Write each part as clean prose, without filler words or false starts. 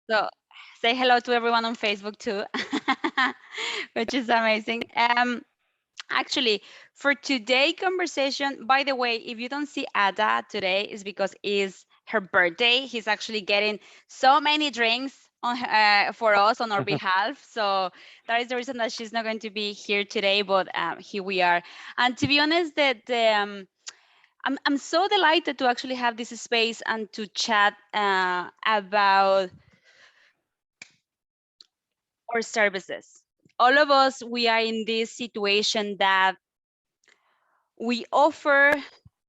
So say hello to everyone on Facebook too, which is amazing. Actually, for today conversation, by the way, if you don't see Ada today, is because it's her birthday. He's actually getting so many drinks for us on our behalf. So that is the reason that she's not going to be here today, but here we are. And to be honest, I'm so delighted to actually have this space and to chat about our services. All of us, we are in this situation that we offer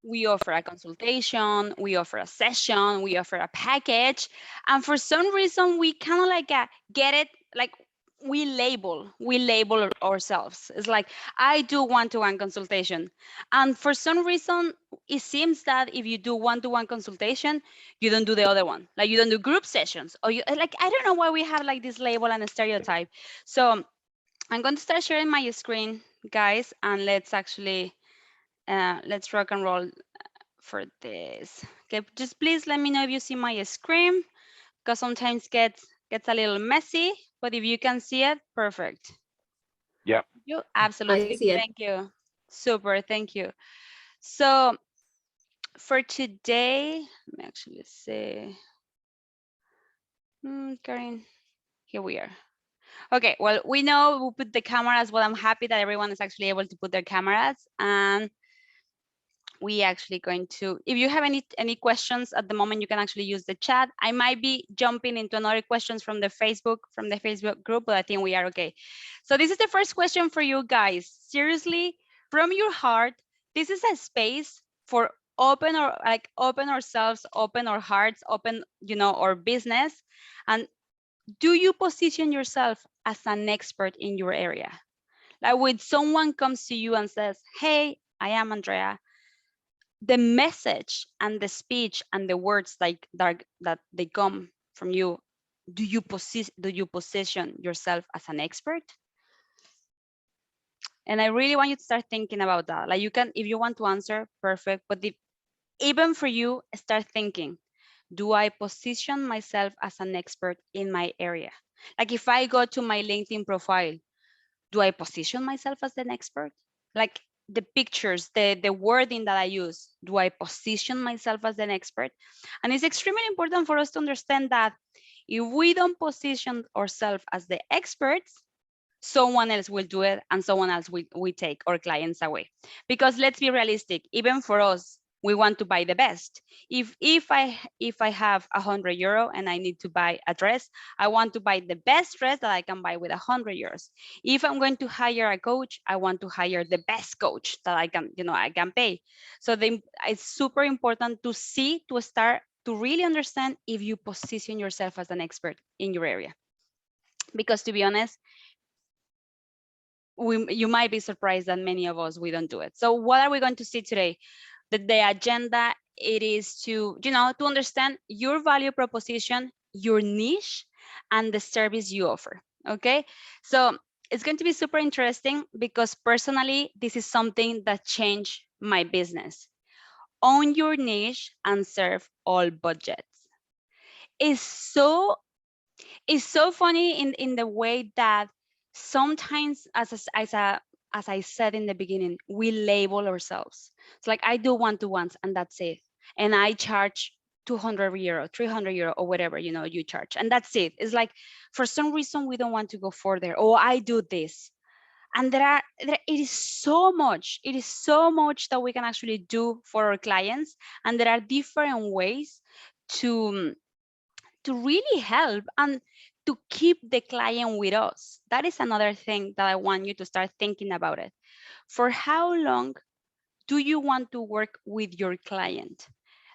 we offer a consultation, we offer a session, we offer a package, and for some reason we kind of like get it like we label ourselves. It's like I do one-to-one consultation, and for some reason it seems that if you do one-to-one consultation, you don't do the other one, like you don't do group sessions, or you like I don't know why we have like this label and a stereotype. So I'm going to start sharing my screen, guys, and let's rock and roll for this. Okay, just please let me know if you see my screen, because sometimes gets a little messy, but if you can see it, perfect. Yeah. You I absolutely, see it. thank you. Super, thank you. So for today, let me actually see. Karen, here we are. Okay, well, we know we put the cameras, but I'm happy that everyone is actually able to put their cameras. And we actually going to, if you have any questions at the moment, you can actually use the chat. I might be jumping into another questions from the Facebook group, but I think we are okay. So this is the first question for you guys. Seriously, from your heart, this is a space for open ourselves, open our hearts, open, our business. And do you position yourself as an expert in your area? Like when someone comes to you and says, hey, I am Andrea, the message and the speech and the words that they come from you, do you position yourself as an expert? And I really want you to start thinking about that. Like you can, if you want to answer, perfect, but even for you, start thinking, do I position myself as an expert in my area? Like if I go to my LinkedIn profile, do I position myself as an expert? Like the pictures, the wording that I use, do I position myself as an expert? And it's extremely important for us to understand that if we don't position ourselves as the experts, someone else will do it and someone else will take our clients away. Because let's be realistic, even for us, we want to buy the best. If I have €100 and I need to buy a dress, I want to buy the best dress that I can buy with €100. If I'm going to hire a coach, I want to hire the best coach that I can pay. So it's super important to start to really understand if you position yourself as an expert in your area. Because to be honest, you might be surprised that many of us, we don't do it. So what are we going to see today? The agenda, it is to understand your value proposition, your niche, and the service you offer. Okay, so it's going to be super interesting because personally, this is something that changed my business. Own your niche and serve all budgets. It's so it's so funny in the way that sometimes as I said in the beginning, we label ourselves. It's like I do one-to-ones and that's it, and I charge €200, €300, or whatever you charge, and that's it. It's like for some reason we don't want to go further. Oh, I do this. And it is so much that we can actually do for our clients, and there are different ways to really help and to keep the client with us. That is another thing that I want you to start thinking about it. For how long do you want to work with your client?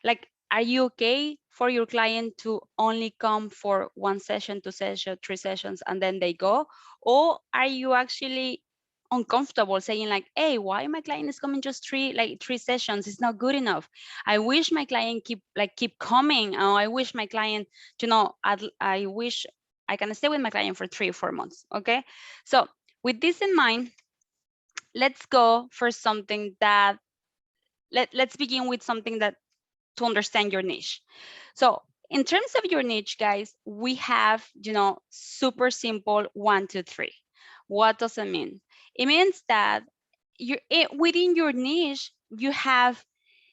Like, are you okay for your client to only come for one session, two sessions, three sessions, and then they go? Or are you actually uncomfortable saying like, hey, why my client is coming just three sessions? It's not good enough. I wish my client keep coming. I wish my client, I wish I can stay with my client for 3 or 4 months. Okay. So with this in mind, let's go for something that let's begin with something that to understand your niche. So In terms of your niche, guys, we have, super simple 1, 2, 3. What does it mean? It means that within your niche, you have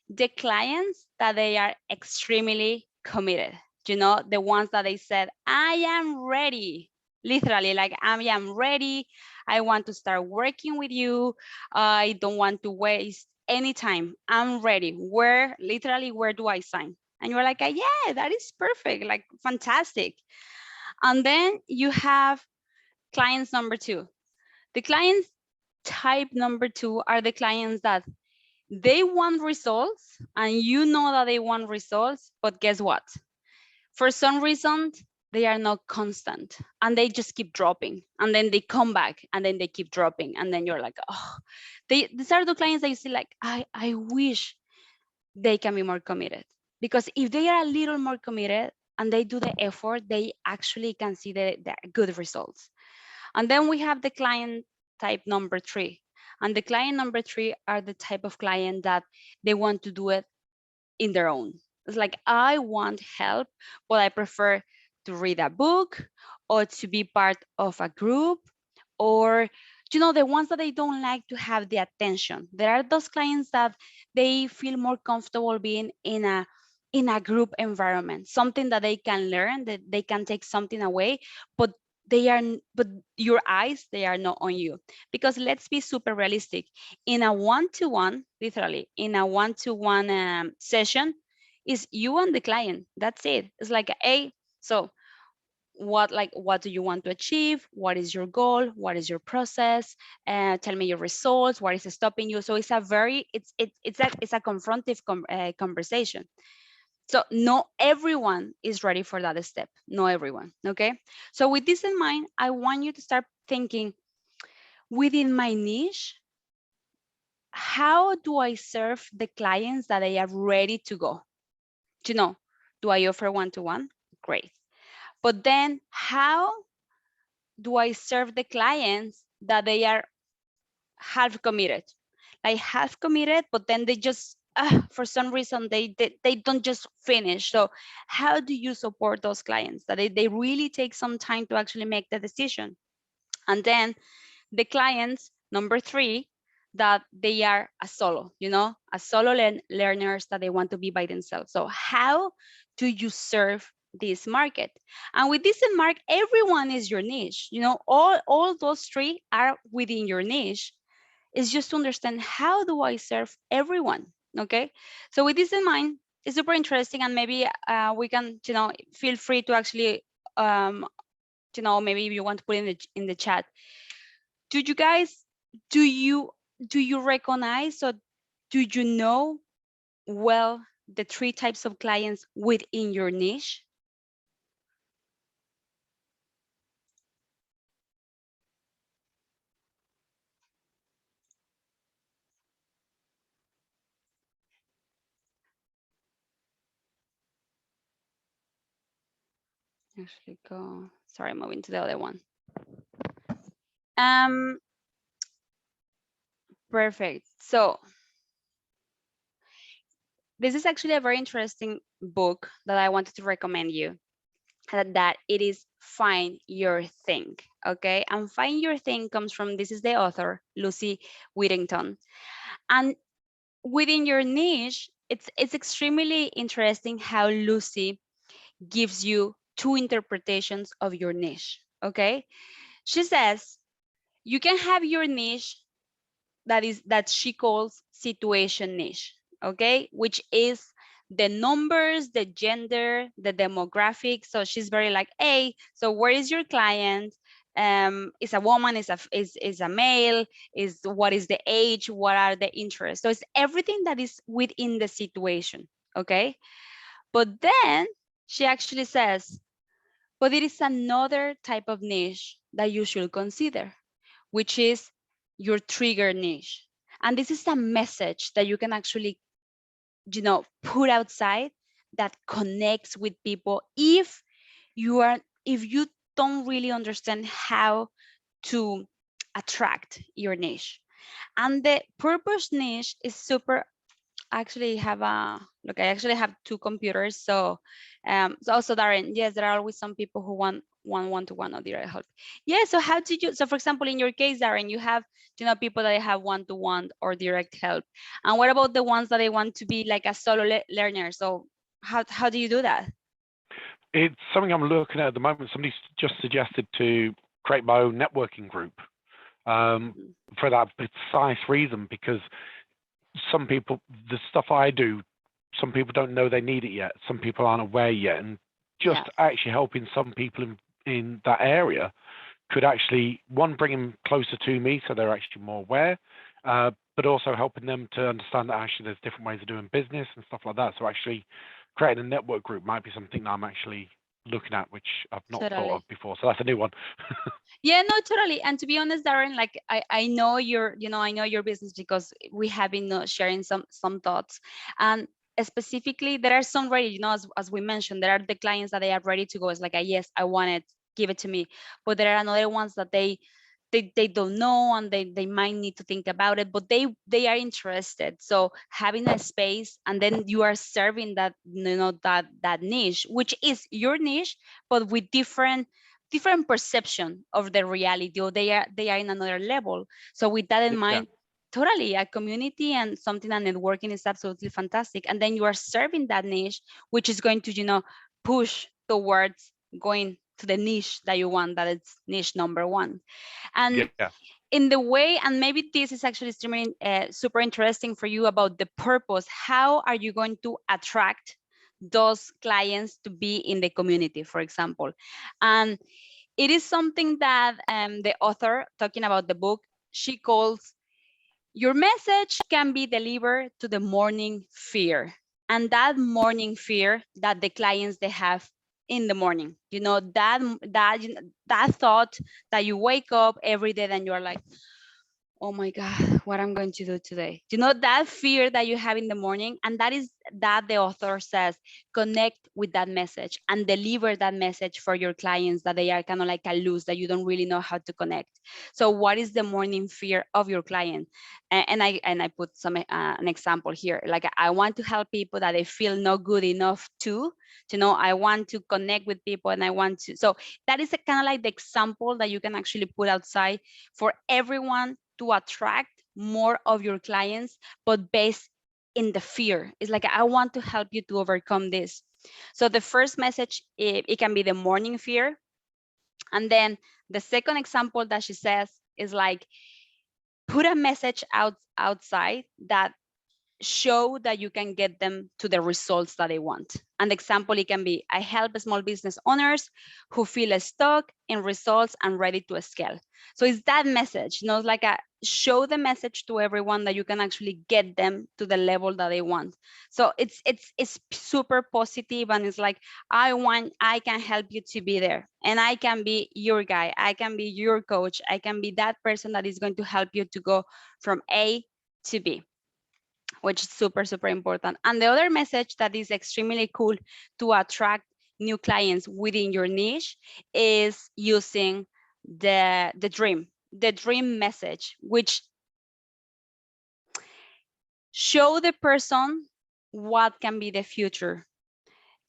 the clients that they are extremely committed. The ones that they said, I am ready. Literally, like, I am ready. I want to start working with you. I don't want to waste any time. I'm ready. Where do I sign? And you're like, yeah, that is perfect. Like, fantastic. And then you have clients number 2. The clients type number 2 are the clients that they want results, and you know that they want results, but guess what? For some reason, they are not constant and they just keep dropping, and then they come back and then they keep dropping, and then you're like, oh, these are the clients that you see like, I wish they can be more committed, because if they are a little more committed and they do the effort, they actually can see the good results. And then we have the client type number 3. And the client number 3 are the type of client that they want to do it in their own. It's like, I want help, but I prefer to read a book or to be part of a group, or the ones that they don't like to have the attention. There are those clients that they feel more comfortable being in a group environment, something that they can learn, that they can take something away, but but your eyes, they are not on you. Because let's be super realistic. In a one-to-one, literally in a one-to-one session, is you and the client. That's it. It's like, hey, so what do you want to achieve? What is your goal? What is your process? Tell me your results. What is stopping you? So it's a very it's a confrontive conversation. So not everyone is ready for that step. Not everyone. Okay. So with this in mind, I want you to start thinking, within my niche, how do I serve the clients that they are ready to go? Do I offer one-to-one? Great. But then how do I serve the clients that they are half committed? Like half committed, but then they just, for some reason, they don't just finish. So how do you support those clients that they really take some time to actually make the decision? And then the clients, number 3, that they are a solo learners that they want to be by themselves. So how do you serve this market? And with this in mind, everyone is your niche. All those 3 are within your niche. It's just to understand, how do I serve everyone? Okay. So with this in mind, it's super interesting, and maybe we can, feel free to actually, maybe if you want to put in the chat, do you guys do you do you recognize, or do you know well the 3 types of clients within your niche? Actually, go. Sorry, moving to the other one. um Perfect. So this is actually a very interesting book that I wanted to recommend you, that it is Find Your Thing. Okay. And Find Your Thing comes from, this is the author, Lucy Whittington. And within your niche, it's extremely interesting how Lucy gives you 2 interpretations of your niche. Okay. She says you can have your niche that she calls situation niche. Okay, which is the numbers, the gender, the demographic. So she's very like, hey, so where is your client? Is a woman, is a male, what is the age, what are the interests? So it's everything that is within the situation. Okay. But then she actually says, but it is another type of niche that you should consider, which is your trigger niche. And this is a message that you can actually, put outside, that connects with people if you don't really understand how to attract your niche. And the purpose niche is super, actually have Look, I actually have two computers. So also Darren, yes, there are always some people who want one-to-one or direct help. Yeah. So how did you? So for example, in your case, Darren, you have people that have one-to-one or direct help. And what about the ones that they want to be like a solo learner? So how do you do that? It's something I'm looking at the moment. Somebody's just suggested to create my own networking group for that precise reason, because some people, the stuff I do, some people don't know they need it yet. Some people aren't aware yet. And just Yes. actually helping some people in that area could actually, one, bring them closer to me so they're actually more aware, but also helping them to understand that actually there's different ways of doing business and stuff like that. So actually creating a network group might be something that I'm actually looking at, which I've not thought of Totally. before. So that's a new one. Yeah, no, totally. And to be honest, Darren, like I know I know your business because we have been sharing some thoughts. And specifically, there are some ready, as we mentioned, there are the clients that they are ready to go. It's like, yes, I want it, give it to me. But there are another ones that they don't know, and they might need to think about it, but they are interested. So having a space, and then you are serving that, that niche, which is your niche, but with different perception of the reality, or they are in another level. So with that in Yeah. mind, totally, a community and something that networking is absolutely fantastic. And then you are serving that niche, which is going to push towards going to the niche that you want, that it's niche number one. And Yeah. in the way, and maybe this is actually extremely super interesting for you, about the purpose, how are you going to attract those clients to be in the community, for example. And it is something that the author, talking about the book, she calls, your message can be delivered to the morning fear. And that morning fear that the clients they have in the morning, that thought that you wake up every day and you're like, oh my God, what I'm going to do today. That fear that you have in the morning, and that is that the author says, connect with that message and deliver that message for your clients, that they are kind of like a loose, that you don't really know how to connect. So what is the morning fear of your client? And I put an example here. Like, I want to help people that they feel not good enough I want to connect with people, and I want to, so that is a kind of like the example that you can actually put outside for everyone to attract more of your clients, but based in the fear. It's like, I want to help you to overcome this. So the first message, it can be the morning fear. And then the second example that she says is like, put a message outside that show that you can get them to the results that they want. An example, it can be, I help small business owners who feel stuck in results and ready to scale. So it's that message, like a show the message to everyone that you can actually get them to the level that they want. So it's super positive, and it's like, I can help you to be there, and I can be your guy, I can be your coach, I can be that person that is going to help you to go from A to B, which is super, super important. And the other message that is extremely cool to attract new clients within your niche is using the dream message, which show the person what can be the future.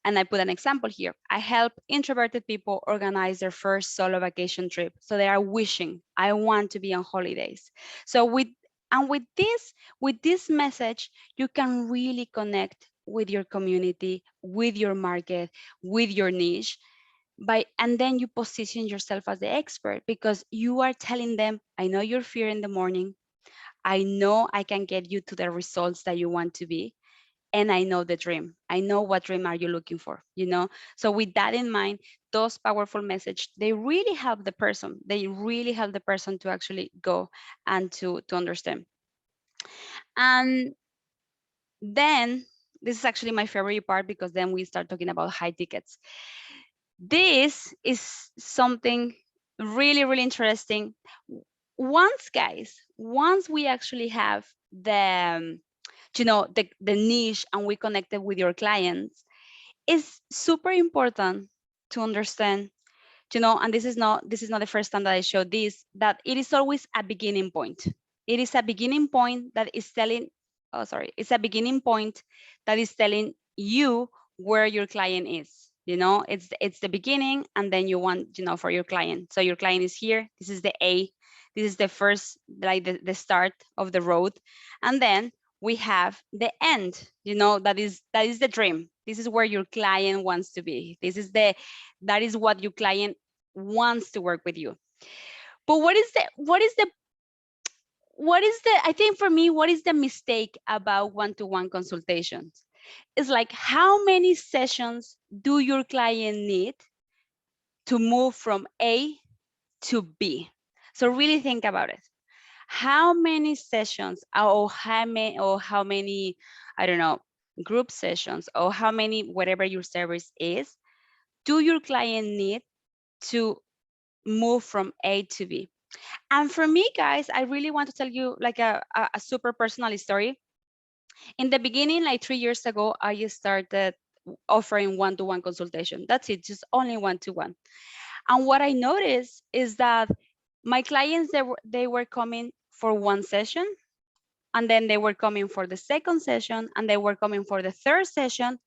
And I put an example here. I help introverted people organize their first solo vacation trip. So they are wishing, I want to be on holidays. So with this message, you can really connect with your community, with your market, with your niche, and then you position yourself as the expert, because you are telling them, I know your fear in the morning. I know I can get you to the results that you want to be, and I know the dream. I know what dream are you looking for. So with that in mind, those powerful message, they really help the person. They really help the person to actually go and to understand. And then this is actually my favorite part, because then we start talking about high tickets. This is something really, really interesting. Once we actually have the niche, and we connected with your clients, it's super important to understand, and this is not the first time that I show this, that it is always a beginning point. It is a beginning point that is telling oh, sorry, it's a beginning point that is telling you where your client is. You know, it's the beginning, and then you want, you know, for your client. So your client is here. This is the A. This is the first, like the start of the road, and then we have the end. You know, that is the dream. This is where your client wants to be. That is what your client wants to work with you. But what is the I think for me, what is the mistake about one-to-one consultations? It's like, how many sessions do your client need to move from A to B? So really think about it. How many sessions, or how many, I don't know, group sessions, or how many, whatever your service is, do your client need to move from A to B? And for me, guys, I really want to tell you like a super personal story. In the beginning, like 3 years ago, I started offering one-to-one consultation. That's it, just only one-to-one. And what I noticed is that my clients, they were coming for one session, and then they were coming for the second session, and they were coming for the third session.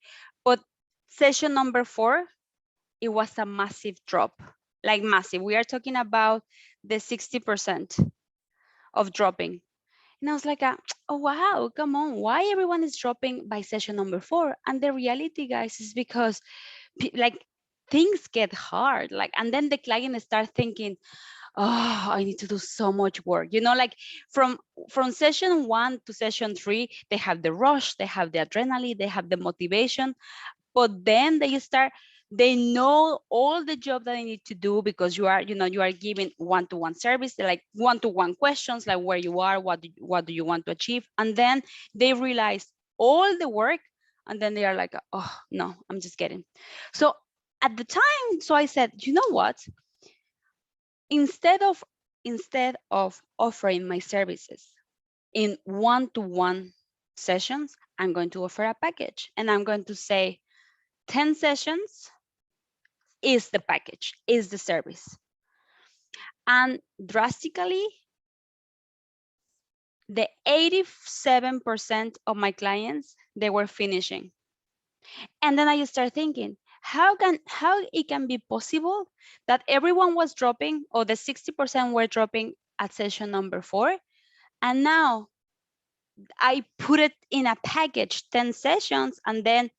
But session number 4, it was a massive drop, like massive. We are talking about the 60% of dropping. And I was like, oh, wow, come on. Why everyone is dropping by session number 4? And the reality, guys, is because like things get hard. Like, and then the client start thinking, oh, I need to do so much work. You know, like from session 1 to session 3, they have the rush, they have the adrenaline, they have the motivation, but then they know all the job that they need to do, because you are giving one-to-one service. They're like one-to-one questions, like where you are, what do you want to achieve, and then they realize all the work, and then they are like, oh no, I'm just kidding. So at the time, so I said, you know what, instead of offering my services in one-to-one sessions, I'm going to offer a package, and I'm going to say 10 sessions is the package, is the service. And drastically, the 87% of my clients, they were finishing. And then I start thinking, how it can be possible that everyone was dropping, or the 60% were dropping at session number 4, and now I put it in a package, 10 sessions, and then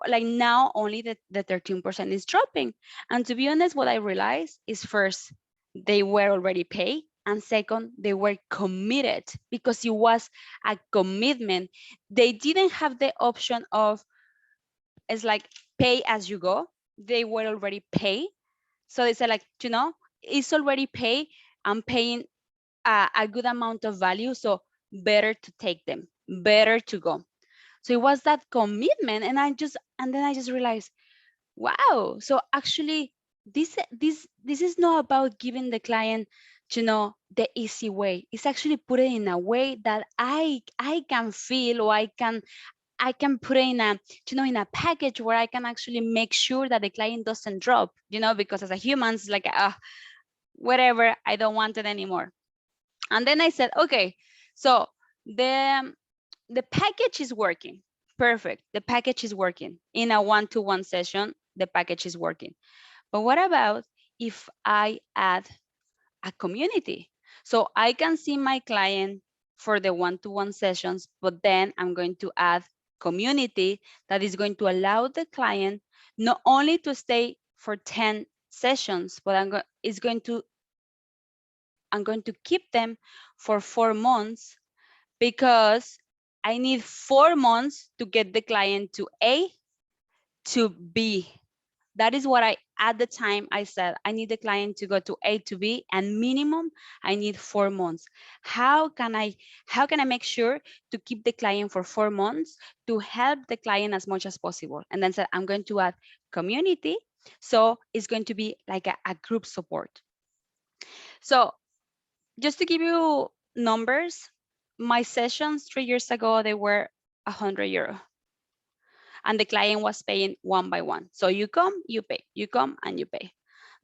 like now only the 13% is dropping. And to be honest, what I realized is, first, they were already paid, and second, they were committed, because it was a commitment. They didn't have the option of, it's like, pay as you go. They were already paid. So they said, like, it's already paid. I'm paying a good amount of value, so better to take them, better to go. So it was that commitment, and then I just realized, wow. So actually, this is not about giving the client, the easy way. It's actually put it in a way that I can feel, or I can put it in a package where I can actually make sure that the client doesn't drop, because as a human, it's like, whatever, I don't want it anymore. And then I said, okay, so the package is working. Perfect. The package is working. In a one-to-one session, the package is working. But what about if I add a community? So I can see my client for the one-to-one sessions, but then I'm going to add community that is going to allow the client not only to stay for 10 sessions, but I'm going to keep them for 4 months, because I need 4 months to get the client to A to B. That is what at the time I said, I need the client to go to A to B, and minimum I need 4 months. How can I make sure to keep the client for 4 months, to help the client as much as possible? And then said, I'm going to add community. So it's going to be like a group support. So just to give you numbers, my sessions 3 years ago, they were €100, and the client was paying one by one. So you come, you pay, you come and you pay.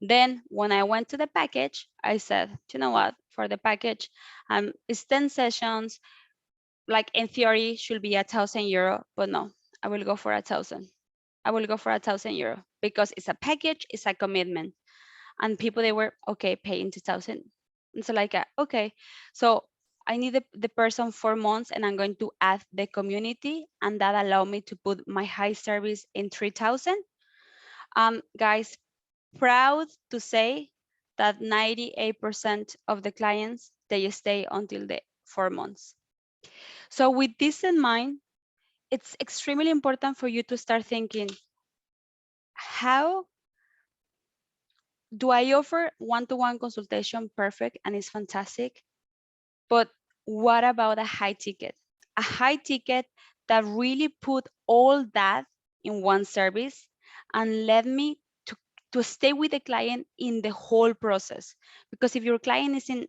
Then when I went to the package, I said, you know what, for the package, it's 10 sessions. like in theory should be €1,000, but no, I will go for 1,000. I will go for €1,000 because it's a package, it's a commitment, and people they were okay paying 2,000. And so like okay, so I need the person 4 months, and I'm going to add the community, and that allow me to put my high service in 3,000. Guys, proud to say that 98% of the clients they stay until the 4 months. So with this in mind, it's extremely important for you to start thinking, how do I offer one-to-one consultation? Perfect, and it's fantastic. But what about a high ticket? A high ticket that really put all that in one service and let me to stay with the client in the whole process. Because if your client is in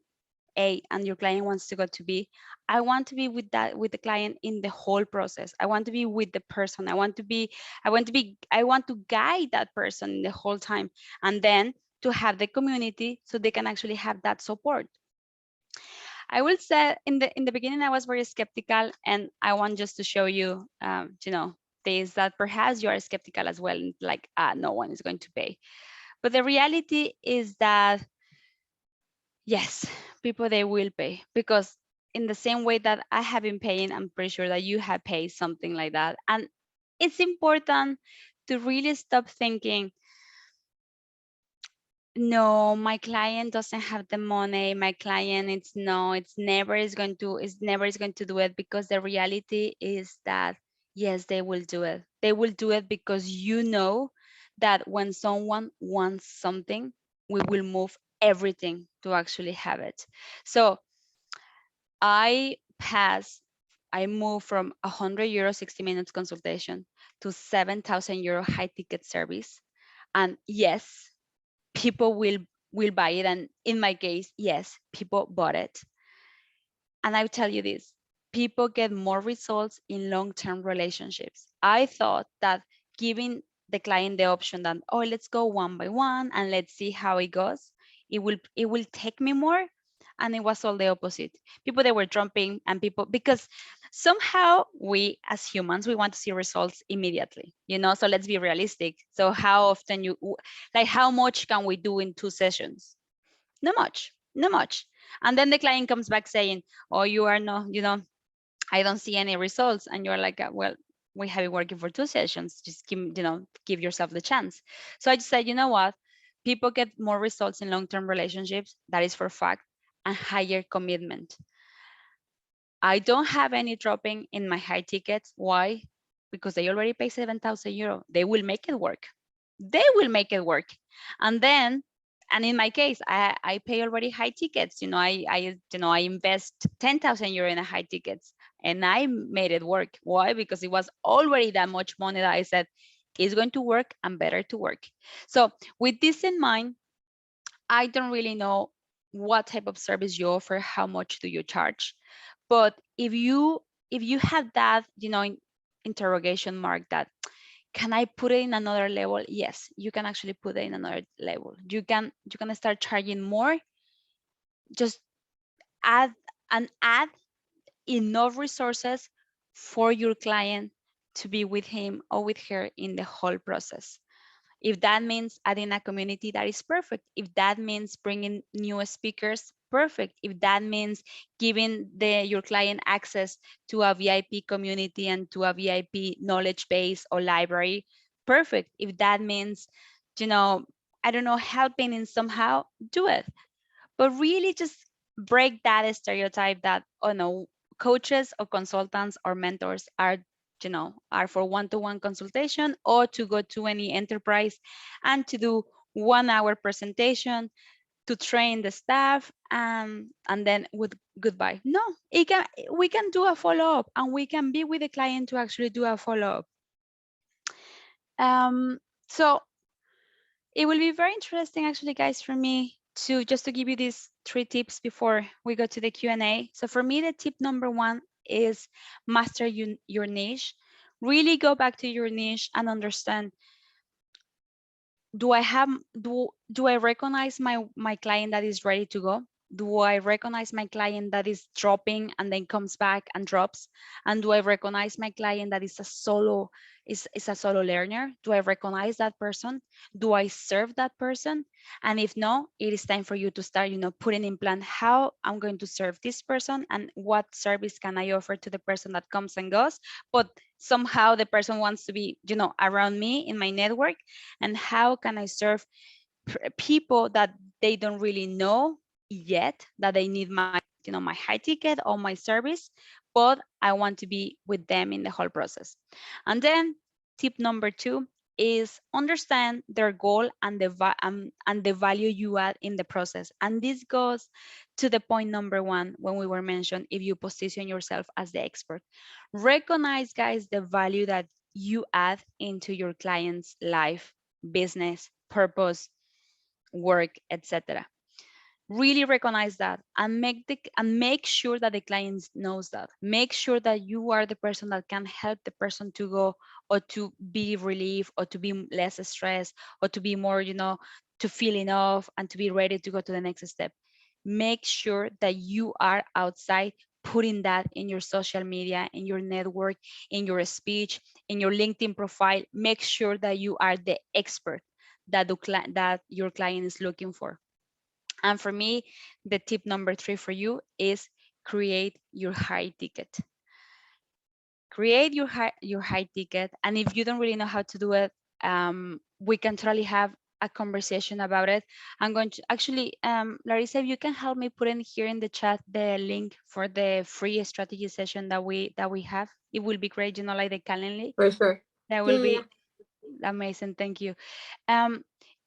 A and your client wants to go to B, I want to be with the client in the whole process. I want to be with the person. I want to guide that person the whole time, and then to have the community so they can actually have that support. I will say in the beginning I was very skeptical, and I want just to show you, things that perhaps you are skeptical as well, like no one is going to pay. But the reality is that yes, people they will pay, because in the same way that I have been paying, I'm pretty sure that you have paid something like that. And it's important to really stop thinking, no, my client doesn't have the money, my client it's never is going to do it, because the reality is that yes, they will do it. They will do it because you know that when someone wants something, we will move everything to actually have it. So I pass, I move from €100 60 minutes consultation to €7,000 high ticket service. And yes, people will buy it. And in my case, yes, people bought it. And I tell you this, people get more results in long-term relationships. I thought that giving the client the option that, oh, let's go one by one and let's see how it goes, it will take me more. And it was all the opposite. People they were jumping, and people, because somehow we as humans we want to see results immediately, so let's be realistic. So how often like how much can we do in 2 sessions? Not much, not much. And then the client comes back saying, oh, you are not, I don't see any results. And you're like, well, we have been working for 2 sessions, just give yourself the chance. So I just said, you know what, people get more results in long-term relationships, that is for fact, and higher commitment. I don't have any dropping in my high tickets. Why? Because they already pay €7,000. They will make it work. They will make it work. And then, and in my case, I pay already high tickets. I invest €10,000 in a high tickets, and I made it work. Why? Because it was already that much money that I said it's going to work and better to work. So with this in mind, I don't really know what type of service you offer, how much do you charge. But if you have that, interrogation mark, that can I put it in another level? Yes, you can actually put it in another level. You can start charging more. Just add enough resources for your client to be with him or with her in the whole process. If that means adding a community, that is perfect. If that means bringing new speakers, perfect. If that means giving your client access to a VIP community and to a VIP knowledge base or library, perfect. If that means, I don't know, helping in somehow, do it. But really just break that stereotype that, oh no, coaches or consultants or mentors are for one-to-one consultation or to go to any enterprise and to do 1 hour presentation to train the staff, and then with goodbye. No, we can do a follow-up, and we can be with the client to actually do a follow-up. So it will be very interesting actually, guys, for me to give you these 3 tips before we go to the Q&A. So for me, the tip number 1 is master your niche. Really go back to your niche and understand, do I recognize my client that is ready to go? Do I recognize my client that is dropping and then comes back and drops? And do I recognize my client that is is a solo learner? Do I recognize that person? Do I serve that person? And if no, it is time for you to start, putting in plan how I'm going to serve this person and what service can I offer to the person that comes and goes. But somehow the person wants to be, around me in my network. And how can I serve people that they don't really know yet that they need my high ticket or my service, but I want to be with them in the whole process. And then tip number 2 is understand their goal and and the value you add in the process. And this goes to the point number 1 when we were mentioned, if you position yourself as the expert. Recognize, guys, the value that you add into your client's life, business, purpose, work, etc. Really recognize that and make sure that the client knows that. Make sure that you are the person that can help the person to go or to be relieved or to be less stressed or to be more, to feel enough and to be ready to go to the next step. Make sure that you are outside putting that in your social media, in your network, in your speech, in your LinkedIn profile. Make sure that you are the expert that that your client is looking for. And for me, the tip number 3 for you is create your high ticket. Create your high ticket. And if you don't really know how to do it, we can totally have a conversation about it. I'm going to actually, Larissa, if you can help me put in here in the chat the link for the free strategy session that we have, it will be great. Like the Calendly. For sure. That Yeah, will yeah, yeah. be amazing. Thank you.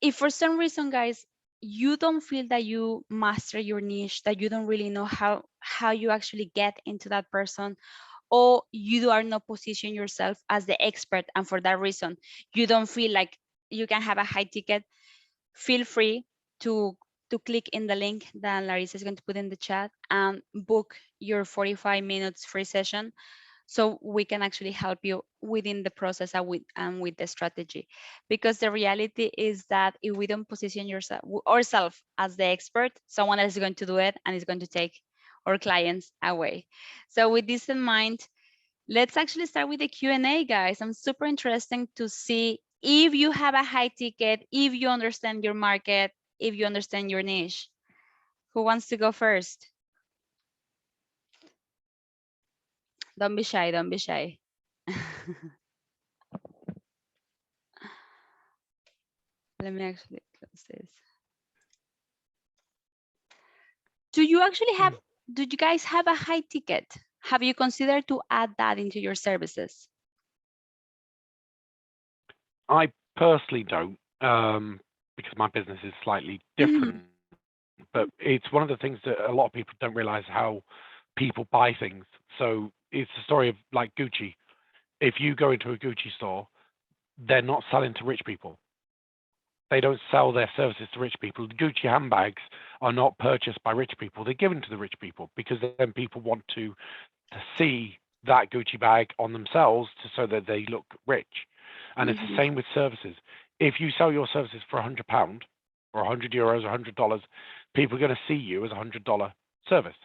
If for some reason, guys, you don't feel that you master your niche, that you don't really know how you actually get into that person, or you are not position yourself as the expert, and for that reason you don't feel like you can have a high ticket, feel free to click in the link that Larissa is going to put in the chat and book your 45 minutes free session, so we can actually help you within the process and with the strategy. Because the reality is that if we don't position ourselves as the expert, someone else is going to do it and is going to take our clients away. So with this in mind, let's actually start with the Q&A, guys. I'm super interested to see if you have a high ticket, if you understand your market, if you understand your niche. Who wants to go first? Don't be shy, don't be shy. Let me actually close this. Do you actually have, do you guys have a high ticket? Have you considered to add that into your services? I personally don't, because my business is slightly different. But it's one of the things that a lot of people don't realize, how people buy things. So it's the story of like Gucci. If you go into a Gucci store, they're not selling to rich people. They don't sell their services to rich people. The Gucci handbags are not purchased by rich people. They're given to the rich people, because then people want to see that Gucci bag on themselves so that they look rich. And it's the same with services. If you sell your services for £100 or €100 or $100, people are going to see you as a $100 service.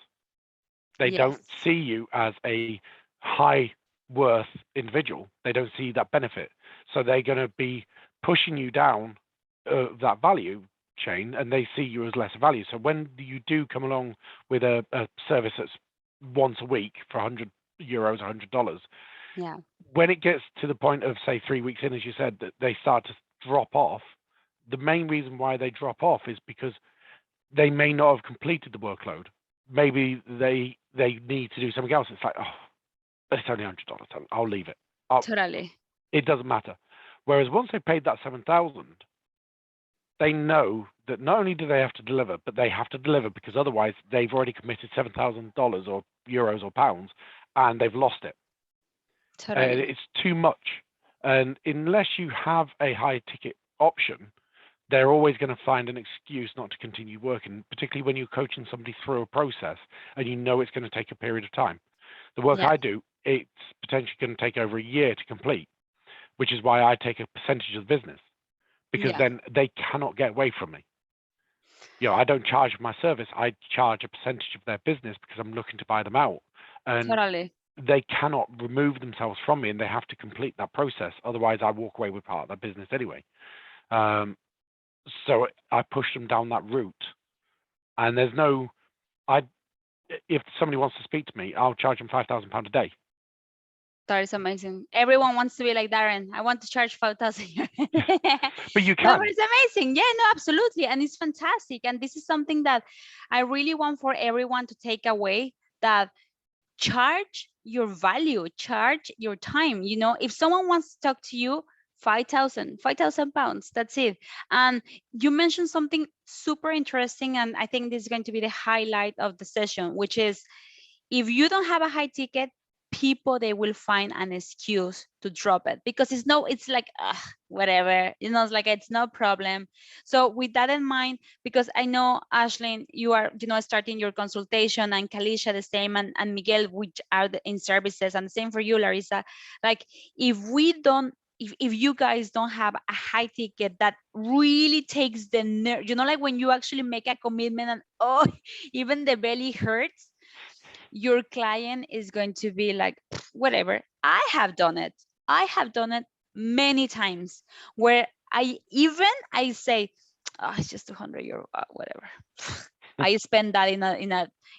They don't see you as a high worth individual. They don't see that benefit. So they're going to be pushing you down that value chain, and they see you as less value. So when you do come along with a service that's once a week for €100 or $100, Yeah. when it gets to the point of, say, 3 weeks in, as you said, that they start to drop off, the main reason why they drop off is because they may not have completed the workload. Maybe they need to do something else. It's like, oh, it's only $100. I'll leave it. Totally. It doesn't matter. Whereas once they paid that 7,000, they know that not only do they have to deliver, but they have to deliver, because otherwise they've already committed $7,000 or euros or pounds, and they've lost it. Totally. It's too much. And unless you have a high ticket option, they're always going to find an excuse not to continue working, particularly when you're coaching somebody through a process and you know it's going to take a period of time. The work I do, it's potentially going to take over a year to complete, which is why I take a percentage of the business, because then they cannot get away from me. I don't charge for my service. I charge a percentage of their business because I'm looking to buy them out. And Totally. they cannot remove themselves from me, and they have to complete that process. Otherwise, I walk away with part of their business anyway. So I push them down that route. And there's no, if somebody wants to speak to me, I'll charge them £5,000 a day. That is amazing. Everyone wants to be like Darren. I want to charge 5,000. But you No, can. but it's amazing. Yeah, no, absolutely. And it's fantastic. And this is something that I really want for everyone to take away, that charge your value, charge your time. You know, if someone wants to talk to you, 5,000 pounds, that's it. And you mentioned something super interesting. And I think this is going to be the highlight of the session, which is, if you don't have a high ticket, people, they will find an excuse to drop it, because it's like, whatever, you know, it's like, it's no problem. So with that in mind, because I know, Ashlyn, you are, you know, starting your consultation, and Kalisha the same, and Miguel, which are in services, and the same for you, Larissa. Like, if you guys don't have a high ticket that really takes the nerve, you know, like when you actually make a commitment and even the belly hurts, your client is going to be like, whatever. I have done it many times, where I say, it's just 200 euro, whatever. I spend that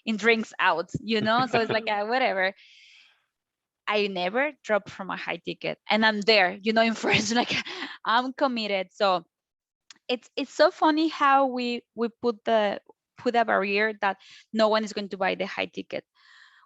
in drinks out, you know. So it's like, whatever. I never drop from a high ticket, and I'm there, you know, in first, like, I'm committed. So it's so funny how we put a barrier that no one is going to buy the high ticket.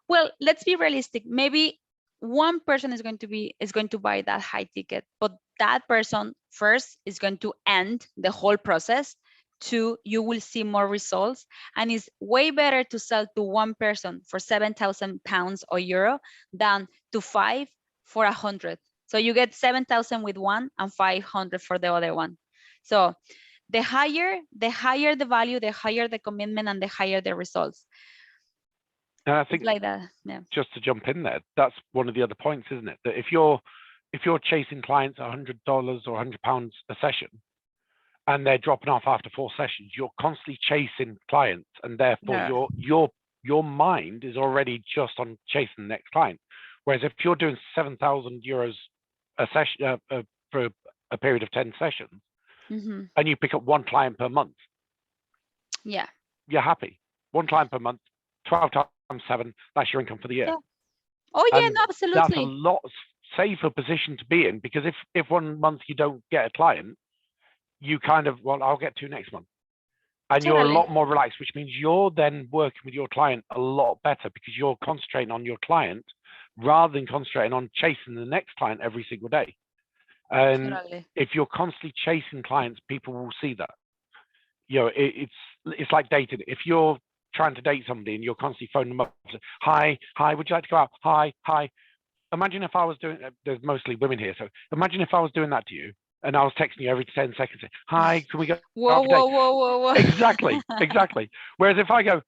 Well, let's be realistic. Maybe one person is going to buy that high ticket, but that person first is going to end the whole process. Two, you will see more results, and it's way better to sell to one person for 7,000 pounds or euro than to 5 for 100. So you get 7,000 with one and 500 for the other one. So the higher the value, the higher the commitment, and the higher the results. And I think, it's like that. Yeah. just to jump in there, that's one of the other points, isn't it? That if you're chasing clients $100 or £100 a session, and they're dropping off after 4 sessions, you're constantly chasing clients, and therefore your mind is already just on chasing the next client. Whereas if you're doing 7,000 euros a session for a period of 10 sessions, and you pick up 1 client per month, yeah, you're happy. 1 client per month, 12 times 7, that's your income for the year. Yeah. Oh yeah, And no, absolutely. that's a lot safer position to be in, because if 1 month you don't get a client, you kind of, well, I'll get 2 next month. And Totally. you're a lot more relaxed, which means you're then working with your client a lot better, because you're concentrating on your client rather than concentrating on chasing the next client every single day. And Totally. if you're constantly chasing clients, people will see that. You know, it's like dating. If you're trying to date somebody and you're constantly phoning them up, hi, would you like to go out? Hi. Imagine if I was doing, there's mostly women here, so imagine if I was doing that to you, and I was texting you every 10 seconds, saying, hi, can we go? Whoa. Exactly. Whereas if I go,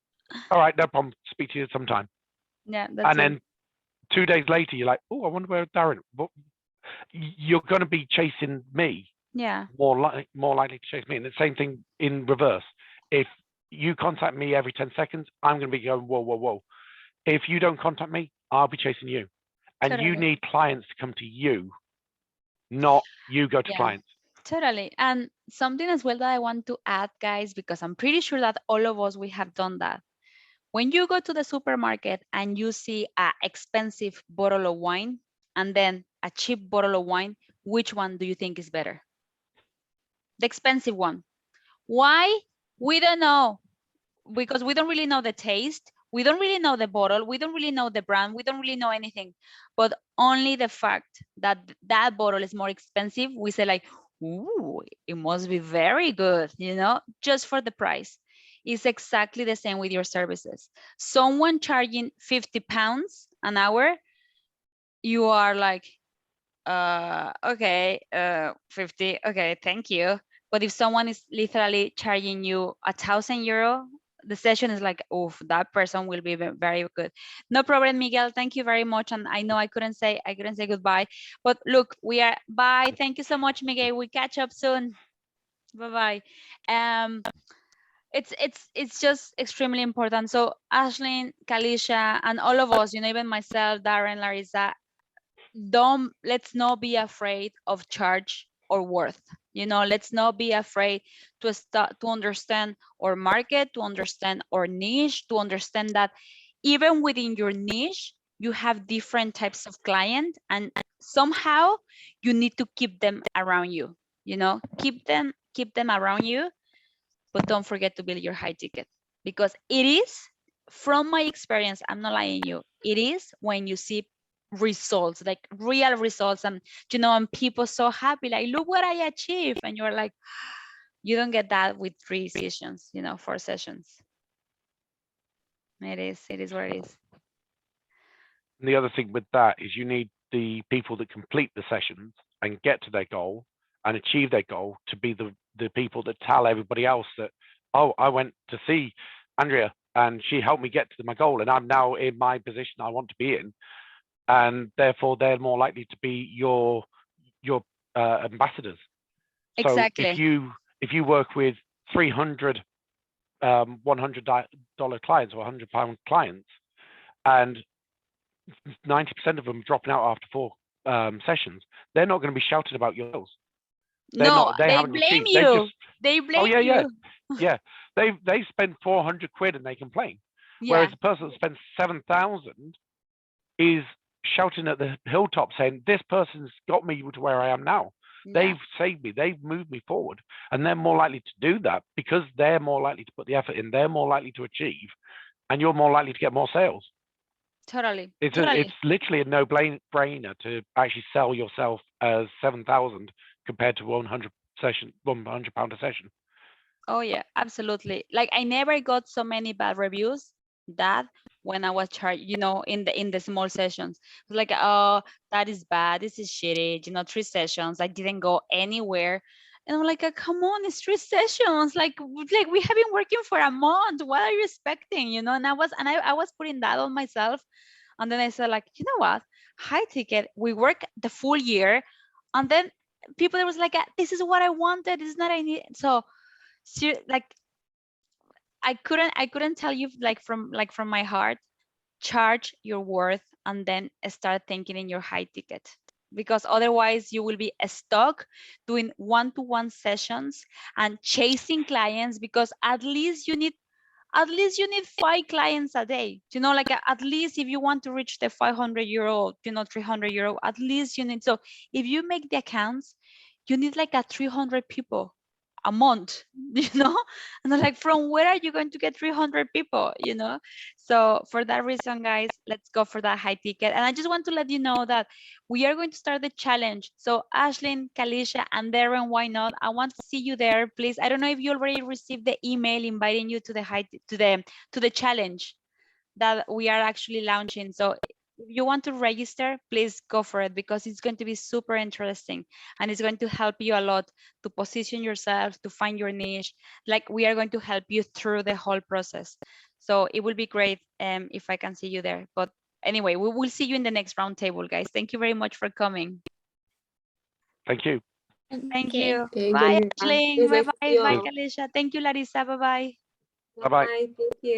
all right, no problem, speak to you sometime. Yeah, that's and then 2 days later, you're like, oh, I wonder where Darren. You're going to be chasing me. Yeah. More likely to chase me. And the same thing in reverse. If you contact me every 10 seconds, I'm going to be going, whoa. If you don't contact me, I'll be chasing you. And Totally. you need clients to come to you, not you go to clients. Totally. And something as well that I want to add, guys, because I'm pretty sure that all of us, we have done that. When you go to the supermarket and you see an expensive bottle of wine and then a cheap bottle of wine, which one do you think is better? The expensive one. Why? We don't know, because we don't really know the taste. We don't really know the bottle. We don't really know the brand. We don't really know anything. But only the fact that that bottle is more expensive, we say like, ooh, it must be very good, you know, just for the price. It's exactly the same with your services. Someone charging 50 pounds an hour, you are like, okay, 50, okay, thank you. But if someone is literally charging you €1,000, the session is like, oh, that person will be very good. No problem, Miguel. Thank you very much. And I know I couldn't say goodbye, but look, we are, bye. Thank you so much, Miguel. We catch up soon. Bye-bye. it's just extremely important. So Ashlyn, Kalisha, and all of us, even myself, Darren, Larissa, let's not be afraid of charge or worth. Let's not be afraid to start to understand our market, to understand our niche, to understand that even within your niche, you have different types of client, and somehow you need to keep them around you. Keep them around you, but don't forget to build your high ticket, because it is, from my experience, I'm not lying you, it is when you see results, like real results, and people so happy, like, look what I achieved, and you're like, you don't get that with 3 sessions, 4 sessions. It is what it is. And the other thing with that is you need the people that complete the sessions and get to their goal and achieve their goal to be the people that tell everybody else that, oh, I went to see Andrea and she helped me get to my goal, and I'm now in my position I want to be in, and therefore they're more likely to be your ambassadors. Exactly. So if you work with 300 $100 clients or £100 clients, and 90% of them dropping out after 4 sessions, they're not going to be shouting about your goals. No, They they haven't blame achieved. you. They blame you. Yeah. They spend 400 quid and they complain. Yeah. Whereas the person that spends 7,000 is shouting at the hilltop saying, this person's got me to where I am now. Yeah. They've saved me. They've moved me forward. And they're more likely to do that because they're more likely to put the effort in. They're more likely to achieve. And you're more likely to get more sales. Totally. It's literally a no-brainer to actually sell yourself as 7,000 compared to £100 a session. Oh yeah, absolutely. Like, I never got so many bad reviews that when I was charged, in the small sessions. It was like, oh, that is bad. This is shitty. 3 sessions. I didn't go anywhere. And I'm like, come on, it's 3 sessions. Like we have been working for a month. What are you expecting? And I was putting that on myself. And then I said, like, you know what? High ticket, we work the full year. And then people was like, this is what I wanted. This is not I need. So like, I couldn't tell you, like, from my heart, charge your worth and then start thinking in your high ticket, because otherwise you will be stuck doing one-to-one sessions and chasing clients, because at least you need 5 clients a day, like, at least if you want to reach the 500 euro, 300 euro, at least you need. So if you make the accounts, you need like 300 people a month, and I'm like, from where are you going to get 300 people? So for that reason, guys, let's go for that high ticket. And I just want to let you know that we are going to start the challenge. So Ashlyn, Kalisha, and Darren, why not? I want to see you there, please. I don't know if you already received the email inviting you to the challenge that we are actually launching. So if you want to register, please go for it, because it's going to be super interesting and it's going to help you a lot to position yourself, to find your niche. Like, we are going to help you through the whole process. So it will be great if I can see you there. But anyway, we will see you in the next roundtable, guys. Thank you very much for coming. Thank you. Thank you. Thank Bye, you. Ashley. It's nice to Bye-bye. see you Bye, all. Kalisha. Thank you, Larissa. Bye-bye. Bye-bye. Bye. Thank you.